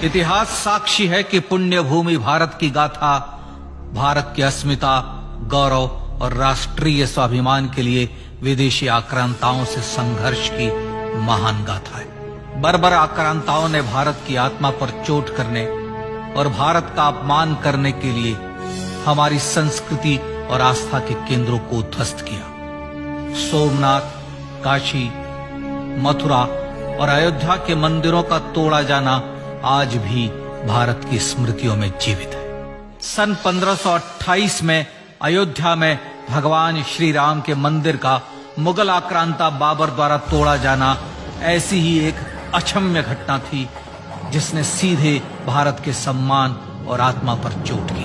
इतिहास साक्षी है कि पुण्य भूमि भारत की गाथा भारत की अस्मिता, गौरव और राष्ट्रीय स्वाभिमान के लिए विदेशी आक्रांताओं से संघर्ष की महान गाथा है। बर्बर आक्रांताओं ने भारत की आत्मा पर चोट करने और भारत का अपमान करने के लिए हमारी संस्कृति और आस्था के केंद्रों को उद्ध्वस्त किया। सोमनाथ, काशी, मथुरा और अयोध्या के मंदिरों का तोड़ा जाना आज भी भारत की स्मृतियों में जीवित है। सन 1528 में अयोध्या में भगवान श्री राम के मंदिर का मुगल आक्रांता बाबर द्वारा तोड़ा जाना ऐसी ही एक अक्षम्य घटना थी जिसने सीधे भारत के सम्मान और आत्मा पर चोट की।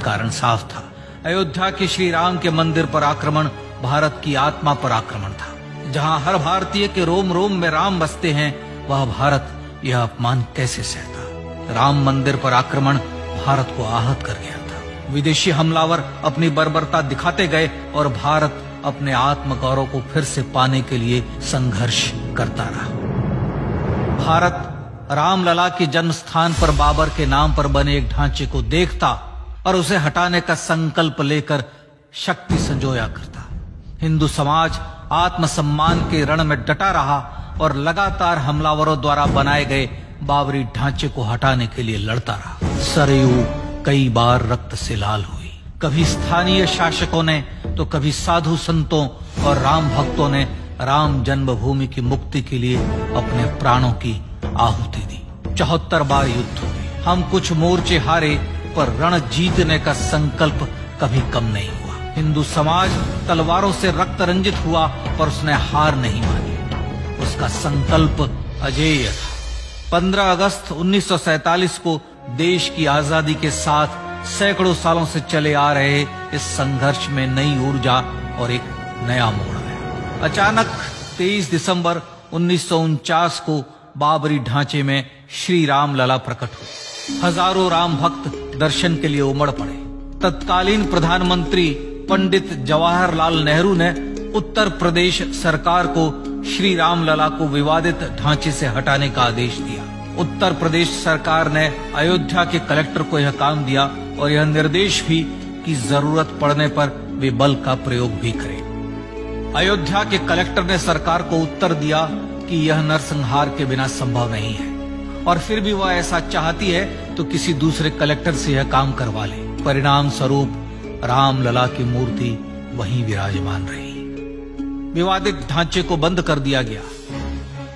कारण साफ था, अयोध्या के श्री राम के मंदिर पर आक्रमण भारत की आत्मा पर आक्रमण था। जहां हर भारतीय के रोम रोम में राम बसते हैं, वह भारत यह अपमान कैसे सहता। राम मंदिर पर आक्रमण भारत को आहत कर गया था। विदेशी हमलावर अपनी बर्बरता दिखाते गए और भारत अपने आत्मगौरव को फिर से पाने के लिए संघर्ष करता रहा। भारत रामलला के जन्म स्थान पर बाबर के नाम पर बने एक ढांचे को देखता और उसे हटाने का संकल्प लेकर शक्ति संजोया करता। हिंदू समाज आत्मसम्मान के रण में डटा रहा और लगातार हमलावरों द्वारा बनाए गए बाबरी ढांचे को हटाने के लिए लड़ता रहा। सरयू कई बार रक्त से लाल हुई। कभी स्थानीय शासकों ने तो कभी साधु संतों और राम भक्तों ने राम जन्मभूमि की मुक्ति के लिए अपने प्राणों की आहुति दी। 74 बार युद्ध हुए। हम कुछ मोर्चे हारे, पर रण जीतने का संकल्प कभी कम नहीं हुआ। हिंदू समाज तलवारों से रक्त रंजित हुआ, पर उसने हार नहीं मानी। उसका संकल्प अजेय था। 15 अगस्त 1947 को देश की आजादी के साथ सैकड़ों सालों से चले आ रहे इस संघर्ष में नई ऊर्जा और एक नया मोड़ आया। अचानक 23 दिसंबर 1949 को बाबरी ढांचे में श्री राम लला प्रकट हुए। हजारों राम भक्त दर्शन के लिए उमड़ पड़े। तत्कालीन प्रधानमंत्री पंडित जवाहरलाल नेहरू ने उत्तर प्रदेश सरकार को श्री राम लला को विवादित ढांचे से हटाने का आदेश दिया। उत्तर प्रदेश सरकार ने अयोध्या के कलेक्टर को यह काम दिया और यह निर्देश भी कि जरूरत पड़ने पर वे बल का प्रयोग भी करें। अयोध्या के कलेक्टर ने सरकार को उत्तर दिया कि यह नरसंहार के बिना संभव नहीं है, और फिर भी वह ऐसा चाहती है तो किसी दूसरे कलेक्टर से यह काम करवा ले। परिणाम स्वरूप रामलला की मूर्ति वहीं विराजमान रही। विवादित ढांचे को बंद कर दिया गया।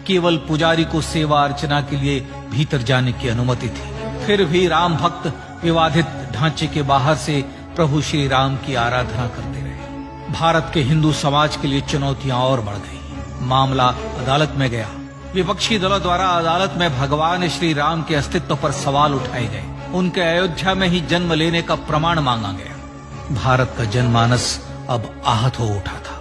केवल पुजारी को सेवा अर्चना के लिए भीतर जाने की अनुमति थी। फिर भी राम भक्त विवादित ढांचे के बाहर से प्रभु श्री राम की आराधना करते रहे। भारत के हिंदू समाज के लिए चुनौतियां और बढ़ गई। मामला अदालत में गया। विपक्षी दलों द्वारा अदालत में भगवान श्री राम के अस्तित्व पर सवाल उठाए गए। उनके अयोध्या में ही जन्म लेने का प्रमाण मांगा गया। भारत का जनमानस अब आहत हो उठा था।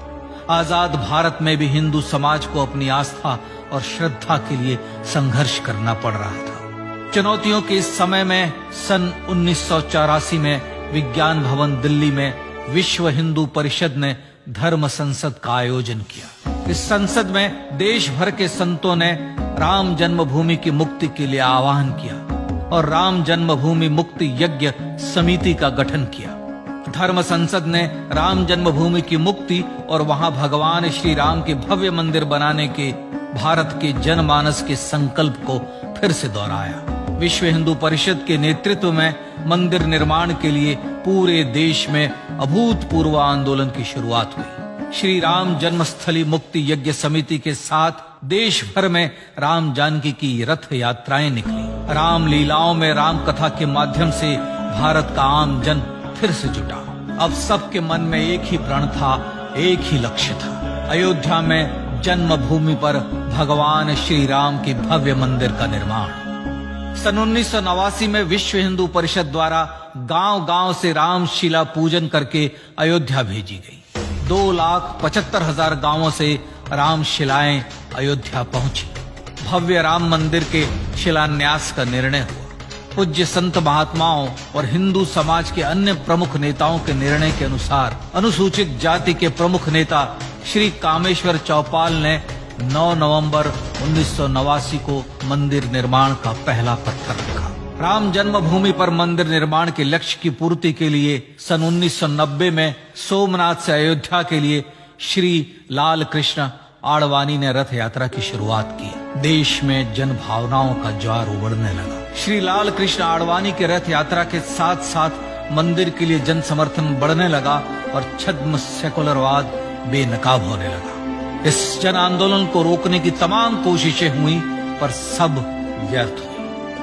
आजाद भारत में भी हिंदू समाज को अपनी आस्था और श्रद्धा के लिए संघर्ष करना पड़ रहा था। चुनौतियों के इस समय में सन 1984 में विज्ञान भवन दिल्ली में विश्व हिंदू परिषद ने धर्म संसद का आयोजन किया। इस संसद में देश भर के संतों ने राम जन्मभूमि की मुक्ति के लिए आह्वान किया और राम जन्मभूमि मुक्ति यज्ञ समिति का गठन किया। धर्म संसद ने राम जन्मभूमि की मुक्ति और वहां भगवान श्री राम के भव्य मंदिर बनाने के भारत के जनमानस के संकल्प को फिर से दोहराया। विश्व हिंदू परिषद के नेतृत्व में मंदिर निर्माण के लिए पूरे देश में अभूतपूर्व आंदोलन की शुरुआत हुई। श्री राम जन्मस्थली मुक्ति यज्ञ समिति के साथ देश भर में राम जानकी की रथ यात्राएं निकली। राम लीलाओं में राम कथा के माध्यम से भारत का आम जन फिर से जुटा। अब सबके मन में एक ही प्रण था, एक ही लक्ष्य था। अयोध्या में जन्मभूमि पर भगवान श्री राम के भव्य मंदिर का निर्माण। सन 1989 में विश्व हिंदू परिषद द्वारा गांव-गांव से रामशिला पूजन करके अयोध्या भेजी गई। 2,75,000 गांवों से रामशिलाएं अयोध्या पहुंची। भव्य राम मंदिर के शिलान्यास का निर्णय हुआ। पूज्य संत महात्माओं और हिंदू समाज के अन्य प्रमुख नेताओं के निर्णय के अनुसार अनुसूचित जाति के प्रमुख नेता श्री कामेश्वर चौपाल ने 9 नवंबर 1989 को मंदिर निर्माण का पहला पत्थर रखा। राम जन्मभूमि पर मंदिर निर्माण के लक्ष्य की पूर्ति के लिए सन 1990 में सोमनाथ से अयोध्या के लिए श्री लाल कृष्ण आडवाणी ने रथ यात्रा की शुरुआत की। देश में जन भावनाओं का ज्वार उमड़ने लगा। श्री लाल कृष्ण आडवाणी के रथ यात्रा के साथ साथ मंदिर के लिए जन समर्थन बढ़ने लगा और छद्म सेकुलरवाद बेनकाब होने लगा। इस जन आंदोलन को रोकने की तमाम कोशिशें हुई पर सब व्यर्थ हुई।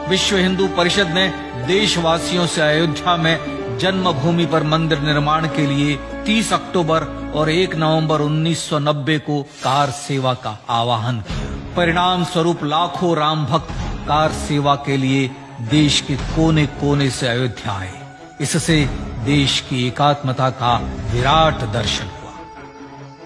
विश्व हिंदू परिषद ने देशवासियों से अयोध्या में जन्मभूमि पर मंदिर निर्माण के लिए 30 अक्टूबर और 1 नवंबर 1990 को कार सेवा का आह्वान किया। परिणाम स्वरूप लाखों राम भक्त कार सेवा के लिए देश के कोने कोने से अयोध्या आए। इससे देश की एकात्मता का विराट दर्शन हुआ।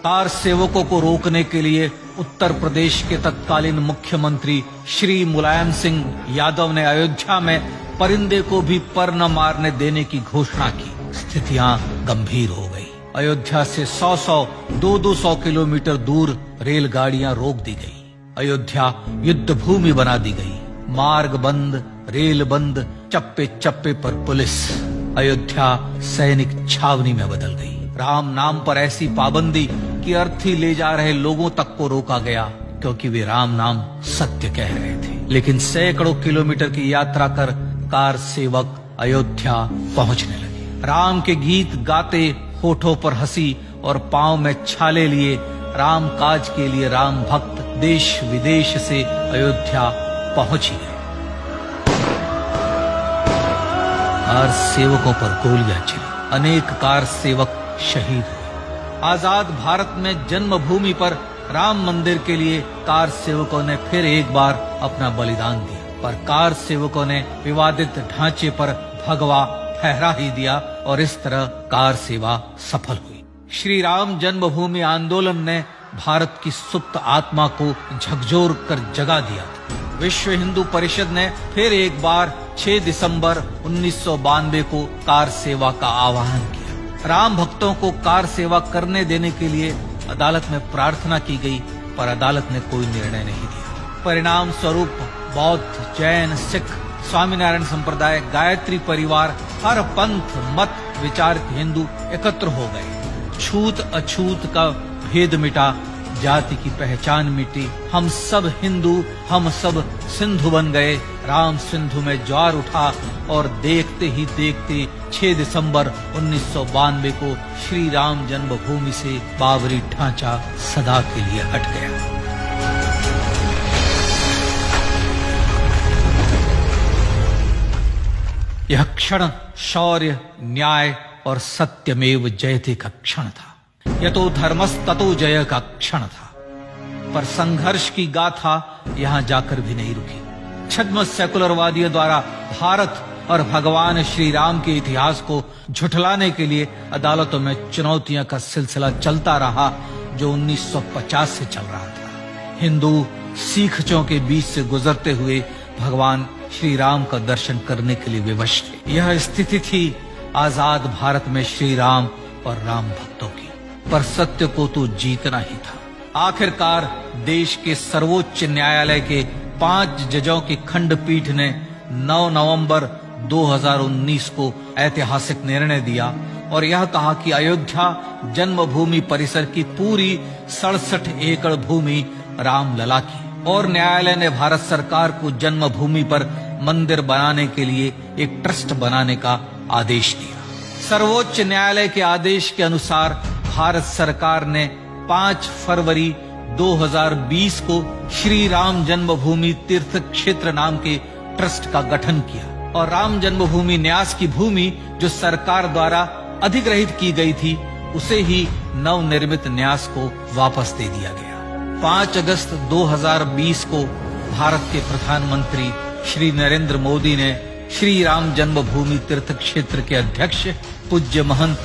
कार सेवकों को रोकने के लिए उत्तर प्रदेश के तत्कालीन मुख्यमंत्री श्री मुलायम सिंह यादव ने अयोध्या में परिंदे को भी पर न मारने देने की घोषणा की। स्थितियां गंभीर हो गई। अयोध्या से 100-100, 200-200 किलोमीटर दूर रेलगाड़ियां रोक दी गई। अयोध्या युद्ध भूमि बना दी गई। मार्ग बंद, रेल बंद, चप्पे चप्पे पर पुलिस। अयोध्या सैनिक छावनी में बदल गई। राम नाम पर ऐसी पाबंदी कि अर्थी ले जा रहे लोगों तक को रोका गया क्योंकि वे राम नाम सत्य कह रहे थे। लेकिन सैकड़ों किलोमीटर की यात्रा कर कार सेवक अयोध्या पहुंचने लगे। राम के गीत गाते, होठों पर हंसी और पांव में छाले लिए राम काज के लिए राम भक्त देश विदेश से अयोध्या पहुंच ही गए। कार सेवकों पर गोलियां चली। अनेक कार सेवक शहीद हुए। आजाद भारत में जन्मभूमि पर राम मंदिर के लिए कार सेवकों ने फिर एक बार अपना बलिदान दिया, पर कार सेवकों ने विवादित ढांचे पर भगवा फहरा ही दिया और इस तरह कार सेवा सफल हुई। श्री राम जन्मभूमि आंदोलन ने भारत की सुप्त आत्मा को झकझोर कर जगा दिया था। विश्व हिंदू परिषद ने फिर एक बार 6 दिसंबर 1992 को कार सेवा का आह्वान किया। राम भक्तों को कार सेवा करने देने के लिए अदालत में प्रार्थना की गई, पर अदालत ने कोई निर्णय नहीं दिया। परिणाम स्वरूप बौद्ध, जैन, सिख, स्वामीनारायण संप्रदाय, गायत्री परिवार, हर पंथ मत विचार के हिंदू एकत्र हो गए। छूत अछूत का भेद मिटा, जाति की पहचान मिटी। हम सब हिंदू, हम सब सिंधु बन गए। राम सिंधु में ज्वार उठा और देखते ही देखते 6 दिसंबर 1992 को श्री राम जन्मभूमि से बाबरी ढांचा सदा के लिए हट गया। यह क्षण शौर्य, न्याय और सत्यमेव जयते का क्षण था। यतो धर्मस्ततो जय का क्षण था। पर संघर्ष की गाथा यहां जाकर भी नहीं रुकी। छद्म सेकुलरवादियों द्वारा भारत और भगवान श्री राम के इतिहास को झुठलाने के लिए अदालतों में चुनौतियों का सिलसिला चलता रहा, जो 1950 से चल रहा था। हिंदू सिखों के बीच से गुजरते हुए भगवान श्री राम का दर्शन करने के लिए विवश थे। यह स्थिति थी आजाद भारत में श्री राम और राम भक्तों की। पर सत्य को तो जीतना ही था। आखिरकार देश के सर्वोच्च न्यायालय के 5 जजों की खंडपीठ ने 9 नवंबर 2019 को ऐतिहासिक निर्णय दिया और यह कहा कि अयोध्या जन्मभूमि परिसर की पूरी 67 एकड़ भूमि रामलला की, और न्यायालय ने भारत सरकार को जन्मभूमि पर मंदिर बनाने के लिए एक ट्रस्ट बनाने का आदेश दिया। सर्वोच्च न्यायालय के आदेश के अनुसार भारत सरकार ने 5 फरवरी 2020 को श्री राम जन्मभूमि तीर्थ क्षेत्र नाम के ट्रस्ट का गठन किया और राम जन्मभूमि न्यास की भूमि जो सरकार द्वारा अधिग्रहित की गई थी, उसे ही नवनिर्मित न्यास को वापस दे दिया गया। 5 अगस्त 2020 को भारत के प्रधानमंत्री श्री नरेंद्र मोदी ने श्री राम जन्मभूमि तीर्थ क्षेत्र के अध्यक्ष पूज्य महंत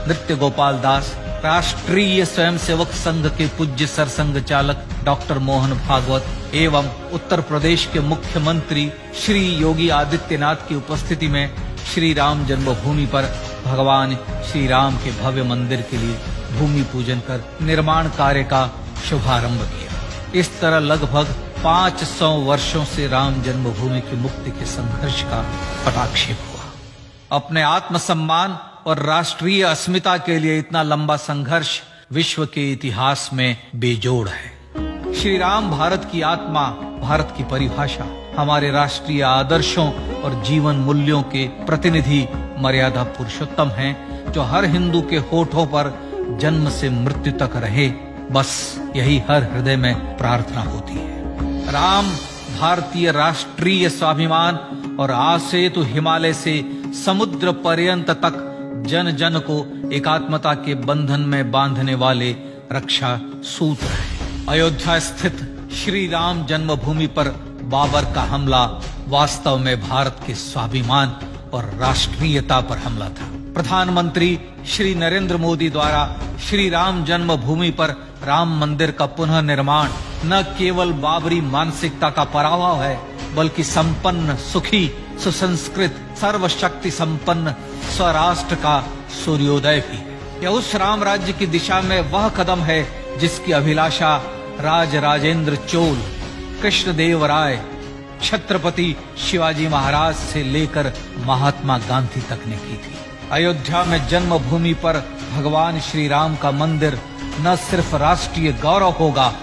नृत्य गोपाल दास, राष्ट्रीय स्वयंसेवक संघ के पूज्य सरसंघ चालक डॉक्टर मोहन भागवत एवं उत्तर प्रदेश के मुख्यमंत्री श्री योगी आदित्यनाथ की उपस्थिति में श्री राम जन्मभूमि पर भगवान श्री राम के भव्य मंदिर के लिए भूमि पूजन कर निर्माण कार्य का शुभारंभ किया। इस तरह लगभग 500 वर्षों से राम जन्मभूमि की मुक्ति के संघर्ष का पटाक्षेप हुआ। अपने आत्मसम्मान और राष्ट्रीय अस्मिता के लिए इतना लंबा संघर्ष विश्व के इतिहास में बेजोड़ है। श्री राम भारत की आत्मा, भारत की परिभाषा, हमारे राष्ट्रीय आदर्शों और जीवन मूल्यों के प्रतिनिधि मर्यादा पुरुषोत्तम हैं, जो हर हिंदू के होठों पर जन्म से मृत्यु तक रहे, बस यही हर हृदय में प्रार्थना होती है। राम भारतीय राष्ट्रीय स्वाभिमान और आसेतु हिमालय से समुद्र पर्यंत तक जन जन को एकात्मता के बंधन में बांधने वाले रक्षा सूत्र है। अयोध्या स्थित श्री राम जन्मभूमि पर बाबर का हमला वास्तव में भारत के स्वाभिमान और राष्ट्रीयता पर हमला था। प्रधानमंत्री श्री नरेंद्र मोदी द्वारा श्री राम जन्मभूमि पर राम मंदिर का पुनः निर्माण न केवल बाबरी मानसिकता का पराभव है, बल्कि संपन्न, सुखी, सुसंस्कृत, सर्वशक्ति संपन्न स्वराष्ट्र का सूर्योदय भी है। यह उस राम राज्य की दिशा में वह कदम है जिसकी अभिलाषा राज राजेंद्र चोल, कृष्णदेव राय, छत्रपति शिवाजी महाराज से लेकर महात्मा गांधी तक ने की थी। अयोध्या में जन्मभूमि पर भगवान श्री राम का मंदिर न सिर्फ राष्ट्रीय गौरव होगा,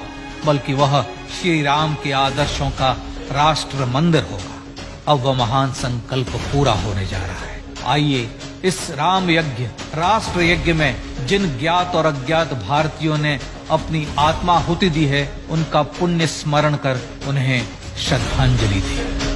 बल्कि वह श्री राम के आदर्शों का राष्ट्र मंदिर होगा। अब वह महान संकल्प पूरा होने जा रहा है। आइए इस राम यज्ञ, राष्ट्र यज्ञ में जिन ज्ञात और अज्ञात भारतीयों ने अपनी आत्माहुति दी है, उनका पुण्य स्मरण कर उन्हें श्रद्धांजलि दी।